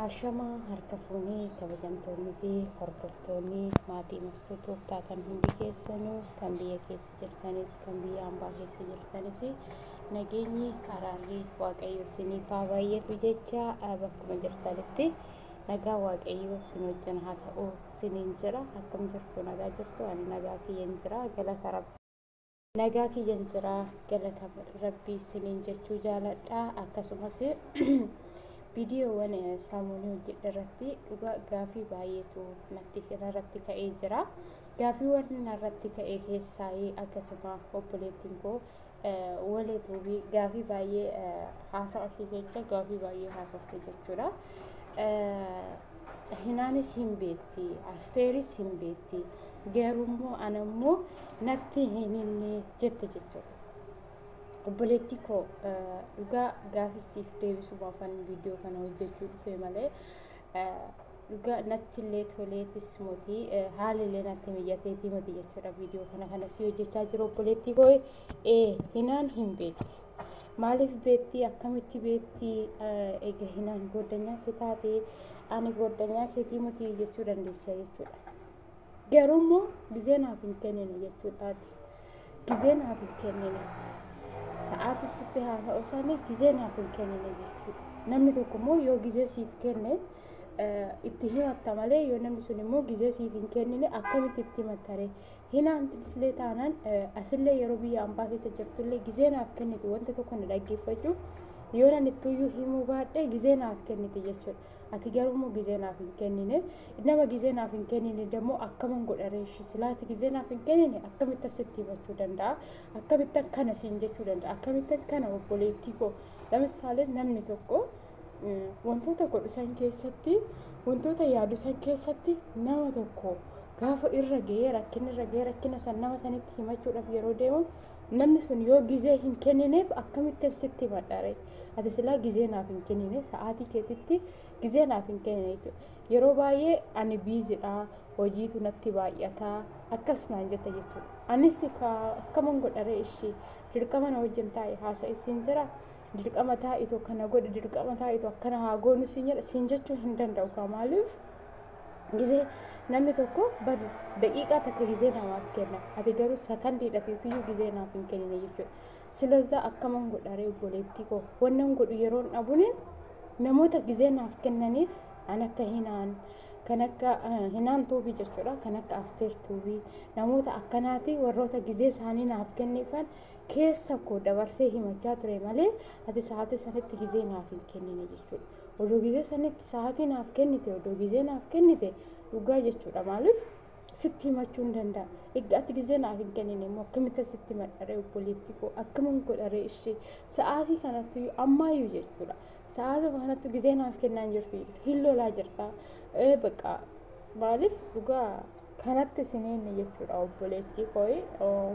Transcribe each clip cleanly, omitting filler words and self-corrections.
Ashamaa harka fuunee kabajamtoonni fi hordoftoonni maatii mastuutuuf taatan hundi keessanuu kan biyya keessa jirtanis kan biyya hambaa keessa jirtanis nageenyi araarri waaqayyo isiniif haa baay'atu jecha bakkuma jirtanitti nagaa waaqayyo isin wajjin haa ta'u isiniin jira. Akkam jirtu nagaa jirtu? Ani nagaa kiyyan jira galata rabbi nagaa kiyyan jira galata rabbii isiniin jechuu jaaladha. Akkasumas viidiyoowwan saamunii hojjedharratti dhugaa gaafii baay'eetu natti irratti ka'ee jira. Gaafiiwwan irratti ka'ee keessaa akkasuma obboleettiin koo waleetuu gaafii baay'ee haasa'uu jecha gaafii baay'ee haasofte jechuudha. Hinaanis hin beekti, Asteeris hin beekti, garuu anammoo natti hin jette jechuudha. Obboleettii koo dhugaa gaafisiif deebisuudhaaf viidiyoo kana hojjechuu dhufe malee dhugaa natti illee toleetis mootii haalillee natti mijjateetii mootii jechuudha. Viidiyoo kana si hojjechaa jiru obboleettii koo hinaan hin beekti. Maaliif beekti? Akkamitti beekti? Egaa hinaan goddanyaa kee taate ani goddanyaa keetii mootii jechuu dandeessa jechuudha. Garuu immoo gizee naaf hin kennine jechuudhaati. Gizee naaf hin kennine. Sa'aatii sitti haa ta'u sani gizee naaf hin kennine jechuudha. Namni tokko immoo yoo gizee siif kenne itti himatta malee yoo namni sun immoo gizee siif hin kennine akkamitti itti himattare? Hinaan illee taanaan asillee yeroo biyya hambaa keessa jirtullee gizee naaf kennite wanta tokko na dhaggeeffachuuf yoo nan ittuyyuu himuu baadhee gizee naaf kennite jechuudha. Ati garuu immoo gizee naaf hin kennine. Nama gizee naaf hin kennine immoo akkaman godha reeshi silaati gizee naaf hin kennine akkamitti asitti himachuu danda'a? Akkamitti kana siin jechuu danda'a? Akkamitti kana obboleettii koo? Lamisaale namni tokko wantoota godhu san keessatti wantoota yaadu san keessatti nama tokko gaafa irra ga'ee rakkina san nama sanitti himachuudhaaf yeroo deemu namni sun yoo gizee hin kennineef akkamitti sitti himadhare? Ati silaa gizee naaf hin kennine sa'aatii keetitti gizee naaf hin kennine jechuudha. Yeroo baay'ee ani biizidha, hojiitu natti baay'ata akkas naan jette jechuudha. Anis akkaman godhare ishii dirqama na wajjin taa'e haasa'isiin jira. Dirqama taa'itu kana godhe dirqama taa'itu akkana haa goonu siin jechuu hin danda'u. Maaliif gizee namni tokko daqiiqaa takka gizee namaaf kenna. Ati garuu sakandiidhaaf iyyuu gizee naaf hin kennine jechuudha. Silazaa akkaman godhare obboleettii koo wannan godhu yeroo dhabuun namoota gizee naaf kennaniif an akka hinaan kan akka hinaan tuubii jechuudha. Kan akka Asteer tuubii namoota akkanaati warroota gizee isaanii naaf kennifan keessa koo dabarsee himachaa ture malee ati sa'aatii sanitti gizee naaf hin kennine jechuudha. Odoo gizee sanitti sa'aatii naaf kennite odoo gizee naaf kennite dhugaa jechuudha. Maaliif sitti himachuu hin danda'a? Egaa ati gizee naaf hin kennine immoo akkamitti sitti himadhare obboleettii koo? Akkaman godhare ishee sa'aatii kanatti ammaayyuu jechuudha. Sa'aatii kanatti gizee naaf kennaan jirtu hin lolaa jirta. Bakka maaliif dhugaa kanatti siniin jechuudha obboleettii koo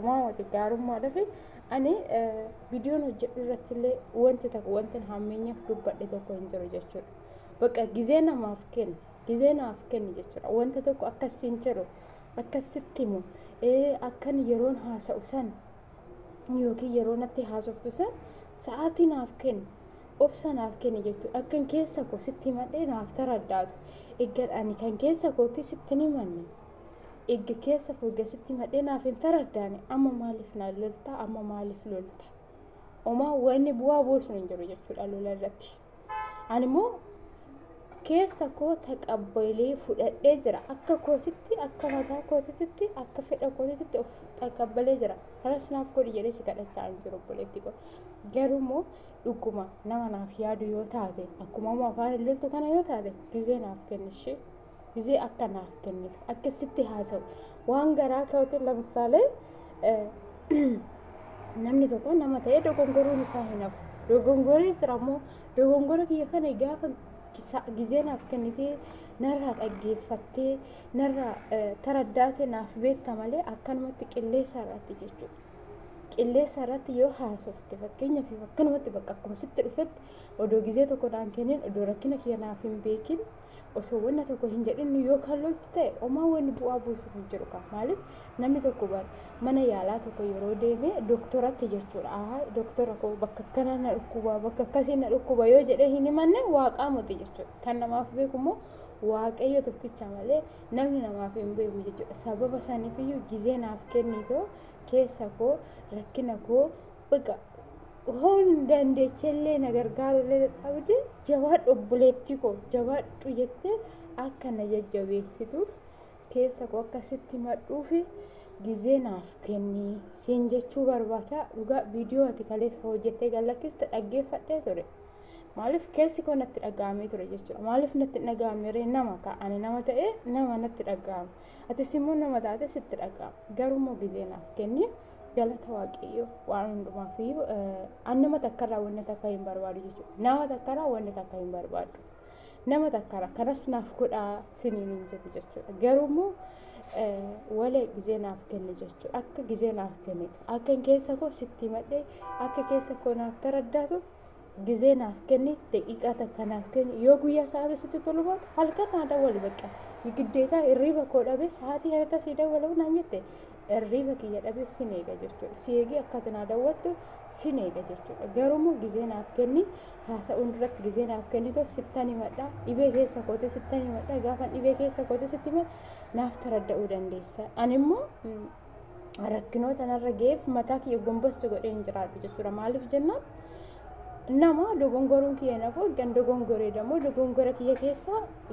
maamati gaarummaadhaaf ani viidiyoon hojjedhu irratti illee wanti hammeenyaaf dubbadhe tokko hin jiru jechuudha. Bakka gizee namaaf kenni. Gizee naaf kenni jechuudha. Wanta tokko akkasiin jiru akkasitti himu akkan yeroon haasa'u san yookiin yeroo natti haasoftu san sa'aatii naaf kenni. Obsa naaf kenni jechuudha. Akkan keessa koo sitti himadhee naaf taraddaatu. Egaa ani kan keessa kootti sitti himanne. Egaa keessa koo sitti himadhee naaf hin taraddaane amma maaliif na lolta? Amma maaliif lolta? Omaa wanni bu'aa buusu hin jiru jechuudha lola irratti. Ani immoo keessa koo taqabbalee fudhadhee jira. Akka kootitti, akka mataa kootitti, akka fedha kootitti of taqabbalee jira. Kanas naaf godhi jedhee si kadhachaa hin jiru obboleettii koo. Garuu immoo dhuguma nama naaf yaadu yoo taate akkuma afaan ilaaltu kana yoo taate gizee naaf kennishee gizee akka naaf kennitu akka sitti haasa'u waan garaa ka'uuti. Lamsaalee namni tokko nama ta'ee dogongoruun isaa hin hafu. Dogongoree jira immoo dogongora kiyya kana gaafa gizee naaf kennitee narraa dhaggeeffattee narraa taraddaate naaf beekta malee akkanumatti qilleessa irratti jechuudha. qilleessa irratti yoo haasofte fakkeenyaaf akkanumatti bakka akkuma sitti dhufetti odoo gizee tokko dhaan kennin odoo rakkina kiyanaaf hin beekin osoo wanna tokko hin jedhin yoo kallootti ta'e homaa wanni bu'aa buusu hin jiru qaba. Maaliif namni tokko mana yaalaa tokko yeroo deeme dooktoratti jechuudha. Dooktora koo bakka akkana na dhukkuba bakka akkasii na dhukkuba yoo jedhee hin himanne waaqaa moti jechuudha. Kan namaaf beeku immoo waaqayyo tokkicha malee namni namaaf hin beeku jechuudha. Sababa saniifiyyuu gizee naaf kennitoo keessa koo rakkina koo baqa hon dandeechellee na gargaarullee dhabde jabaadhu obboleettii koo jabaadhu jettee akka na jajjabeessituuf keessa koo akkasitti madhuufi gizee naaf kennii siin jechuu barbaada. Dhugaa viidiyoo ati kaleessa hojjettee gallakkiste dhaggeeffadhee ture. Maaliif keessi koo natti dhaga'amee ture jechuudha. Maaliif natti dhaga'amee nama ani nama ta'ee nama natti dhaga'ama. Atis immoo nama taate sitti dhaga'ama. Garuu gizee naaf kennii galata waaqayyo waan hundumaaf nama takkarraa wanni takka hin barbaadu jechuudha. Nama takkarraa wanni takka hin barbaadu. Nama takkarraa kanas naaf godhaa siniin hin jedhu jechuudha. Garuu walee gizee naaf kenni jechuudha. Akka gizee naaf kennitu akka keessa koo sitti madhee akka keessa koo naaf taraddaatu gizee naaf kenni daqiiqaa takka naaf kenni yoo guyyaa sa'aatii sitti tolu baatu halkan naa dawwali bakka giddeetaa hirriiba koo dhabee sa'aatii kanatti si dawwalamu naan jette hirriiba kiyya dhabee sin eega jechuudha. Si eegee akkati naa dawwattu sin eega jechuudha. Garuu gizee naaf kenni haasa'uun duratti gizee naaf kennitoo sittani madhaa dhibee keessa kootee sittani madhaa gaafa dhibee keessa kootee sitti naaf taradda'uu dandeessa. Ani immoo rakkinoota narra ga'eef mataa kiyya gombossu godhee hin jiraadhu jechuudha. Maaliif jennaan nama dogongoruun kiyya nafu gan dogongoree dammoo dogongora kiyya keessa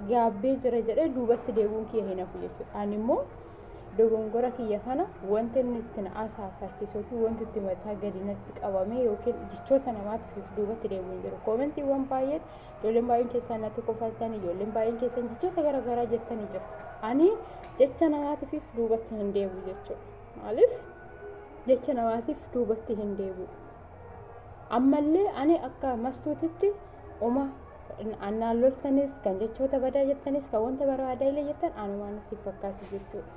gaabbee jira jedhee duubatti deebi'uun kiyya hin hafu jechuudha. Ani immoo dogongora kiyya kana wanti inni itti na asaaffarsiisu yookiin wanti itti mataa gadi natti qabame yookiin jechoota namaatiif duubatti deebi'u hin jiru. Koomentiiwwan baay'een ijoolleen baay'een keessaan natti qofaaltan ijoolleen baay'een keessan jechoota garaagaraa jettanii jirtu. Ani jecha namaatiif duubatti hin deebi'u jechuudha. Maaliif jecha namaatiif duubatti hin deebi'u. Ammallee ani akka mastuutitti uma annaan loltanis kan jechoota badaa jettanis kan wanta barbaadaa illee jettan anumaan itti fakkaatu jechuudha.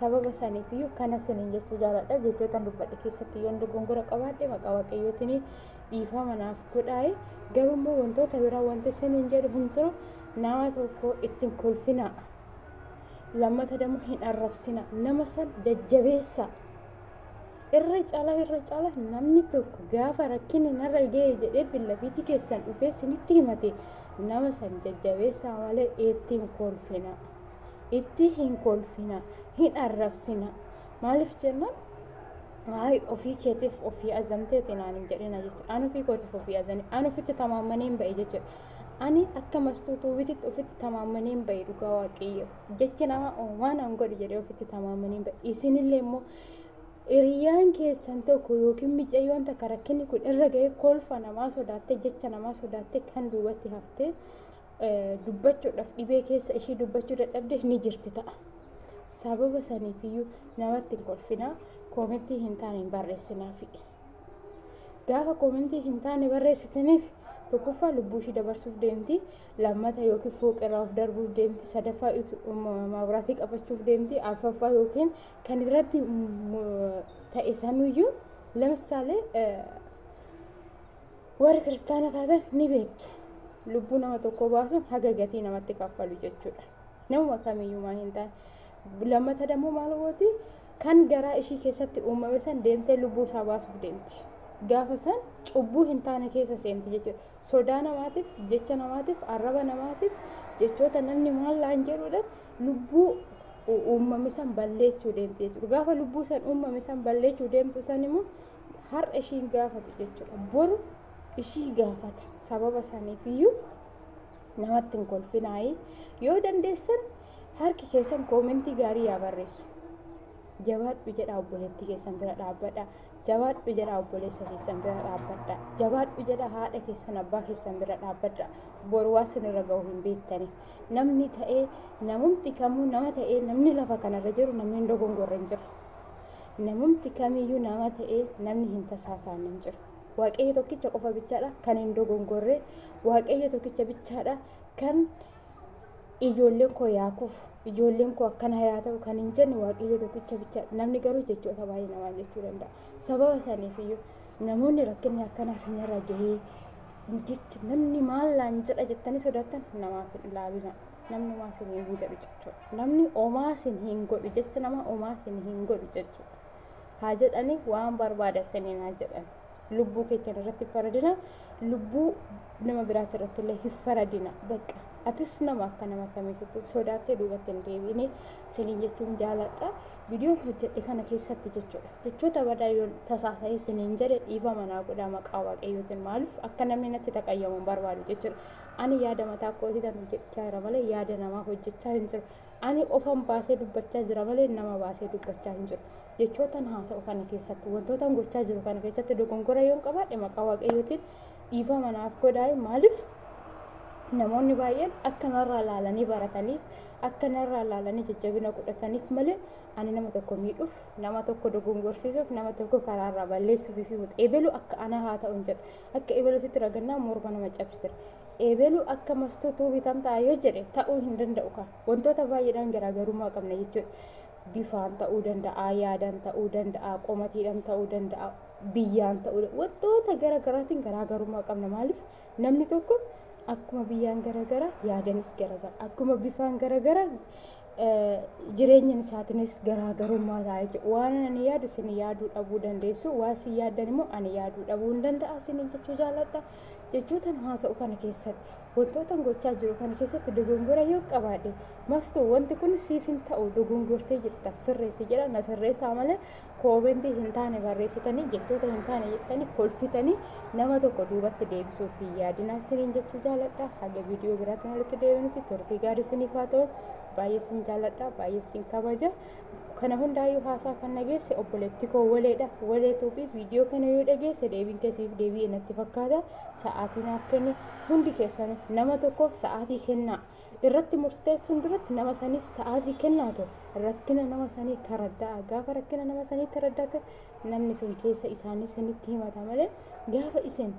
Sababa saniifiyyuu kana siniin jechuu jaaladha. Jechoota dubbadhe keessatti yoon dogongora qabaadhe maqaa waaqayyootiin dhiifama naaf godhaa. Garuu immoo wantoota biraa wanti siniin jedhu hin jiru. Nama tokko ittiin kolfina. Lammata dammoo hin arrabsina. Nama san jajjabeessa. Irra caala namni tokko gaafa rakkinni narra ga'e jedhee fillafiitii keessan dhufee sinitti himate nama san jajjabeessaa malee ittiin kolfina. Itti hin kolfina, hin arrabsina. Maaliif jennaan ofii keetiif ofii azanteeti naan hin jedhina jechuudha. Ani ofii kootiif ofii azanii ani ofitti tamaammanii hin ba'e jechuudha. Ani akka mastuutuu ofitti tamaammanii hin ba'e dhugaa waaqayyo. Jechi nama waan an godhu jedhee ofitti tamaammanii hin ba'e. Isinillee immoo hiriyaan keessan tokko yookiin micayyoon takka rakkinni kun irra ga'ee kolfa namaa sodaattee jecha namaa sodaattee kan duubatti haftee dubbachuudhaaf dhibee keessa ishii dubbachuu dadhabde ni jirti ta'a. Sababa saniifiyyuu namatti hin kolfinaa. Koomentii hin taane hin barreessinaafi. Gaafa koomentii hin taane barreessitaniif tokkoffaa lubbuu ishii dabarsuuf deemti. Lammata yookiin fooqirraa of darbuuf deemti. Sadaffaa maabiraatii qabachuuf deemti. Arfaffaa yookiin kan irratti ta'e sanuyyuu lamsaalee warri kiristaana taatan ni beektu. Lubbuu nama tokko baasuun haga gatii namatti kaffalu jechuudha. Namuma kamiyyumaa hin taane. Lammata dammoo maal gooti kan garaa ishii keessatti uumame san deemtee lubbuu isaa baasuuf deemti. Gaafa san cubbuu hin taane keessa seenti jechuudha. Sodaa namaatiif, jecha namaatiif, arraba namaatiif, jechoota namni maal laan jedhuudhaan lubbuu uumame san balleessuu deemti jechuudha. Gaafa lubbuu san uumame san balleessuu deemtu san immoo har'a ishiin gaafatu jechuudha. Boru ishii gaafata. Sababa saniifiyyuu namatti hin kolfinaayi. Yoo dandeessan harki keessan koomentii gaarii yaa barreessu. Jabaadhu jedha obboleettii keessan bira dhaabbadha. Jabaadhu jedha obboleessa keessan bira dhaabbadha. Jabaadhu jedha haadha keessan abbaa keessan bira dhaabbadha. Boru waa sinirra ga'u hin beektani. Namni ta'ee namumti kamuu nama ta'ee namni lafa kanarra jiru namni hin dogongorre hin jiru. Namumti kamiyyuu nama ta'ee namni hin tasaasaan hin jiru. Waaqayyo tokkicha qofa bichaadha kan hin dogongorre. Waaqayyo tokkicha bichaadha kan ijoolleen koo yaakuuf ijoolleen koo akkana yaa ta'u kan hin jenne waaqayyo tokkicha bicha namni garuu jechoota baay'ee namaa jechuu danda'a sababa saniif iyyuu namoonni rakkinni akkana isinirra gahee jecha namni maallaan jedha jettanii sodaattan namaaf hin ilaalina namni homaa isin hin jedhu jechuudha namni homaa isin hin godhu jecha nama homaa isin hin godhu jechuudha haa jedhanii waan barbaada saniin haa jedhan lubbuu keechan irratti faradina lubbuu nama biraatti irratti illee hin faradina bakka atis nama akka nama kamiitu sodaattee duubatti hin deebiine siniin jechuun jaaladha viidiyoon hojjedhe kana keessatti jechuudha jechoota badaa yoon tasaasa'ee siniin jedhe dhiifama naa godhaa maqaa waaqayyootiin maaliif akka namni natti taqayyamu hin barbaadu jechuudha ani yaada mataa kootii tan hojjechaa jira malee yaada namaa hojjechaa hin jiru ani ofan baasee dubbachaa jira malee nama baasee dubbachaa hin jiru jechootan haasa'u kana keessatti wantootan gochaa jiru kana keessatti dogongora yoon qabaadhe maqaa waaqayyootiin dhiifama naaf godhaa maaliif namoonni baay'een akkanarraa ilaalanii barataniif akkanarraa ilaalanii jajjabina godhataniif malee ani nama tokko miidhuuf nama tokko dogongorsiisuuf nama tokko karaarraa balleessuuf fi eebelu akka ana haa ta'u hin jedhu akka ebeluutti ragannaa morma nama cabsitira eebelu akka mastuutuu bitan ta'a yoo jedhe ta'uu hin danda'u kan wantoota baay'eedhaan garaagarummaa qabna jechuudha bifaan ta'uu danda'a yaadaan ta'uu danda'a qomatiidhaan ta'uu danda'a biyyaan ta'uu wantoota garaagaraatiin garaagarummaa qabna maaliif namni tokko akkuma biyyaan garagara yaadanis garagara akkuma bifaan garagara jireenyan isaatiinis garaagarummaa ta'a jechuudha waan ani yaadu isin yaaduu dhabuu dandeessu waan isin yaaddan immoo ani yaaduu dhabuu hin danda'a isin jechuu jaaladha jechootan haasa'u kana keessatti wantootan gochaa jiru kana keessatti dogongora yoo qabaadhe mastuu wanti kun siif hin ta'u dogongortee jirta sirreessi jedha na sirreessaa malee koomentii hin taane barreessitanii jechoota hin taane jettanii kolfitanii nama tokko duubatti deebisuuf hin yaadinaa isiniin jechuu jaaladha haga viidiyoo biraatiin walitti deebinuti turtii gaarii isiniif haa ta'u baay'ee isin jaaladha baay'ee isin kabaja kana hundaayyuu haasaa kan dhageesse obboleetti koo waleedha waleetuu fi viidiyoo kana yoo dhageesse deebiin keessiif deebi'ee natti fakkaata sa'aatii naaf kenni hundi keessan nama tokkoof sa'aatii kennaa irratti murteessuun duratti nama saniif sa'aatii kennaatu rakkina nama sanii taraddaa gaafa rakkina nama sanii taraddaate namni sun keessa isaanii sanitti himata malee gaafa isin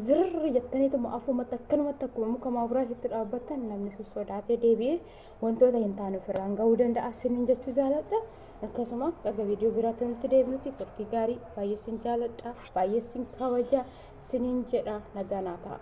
zirri jettaniituma afumatti akkanumatti akkuma muka maabiraatitti dhaabbattan namni sun sodaatee deebi'ee wantoota hin taane ofirraan gahuu danda'a isiniin jechuu jaaladha akkasuma akka viidiyoo biraatti walitti deebinuti turtii gaarii baay'ee isin jaaladha baay'ee isin kabaja isiniin jedha nagaa naa ta'a.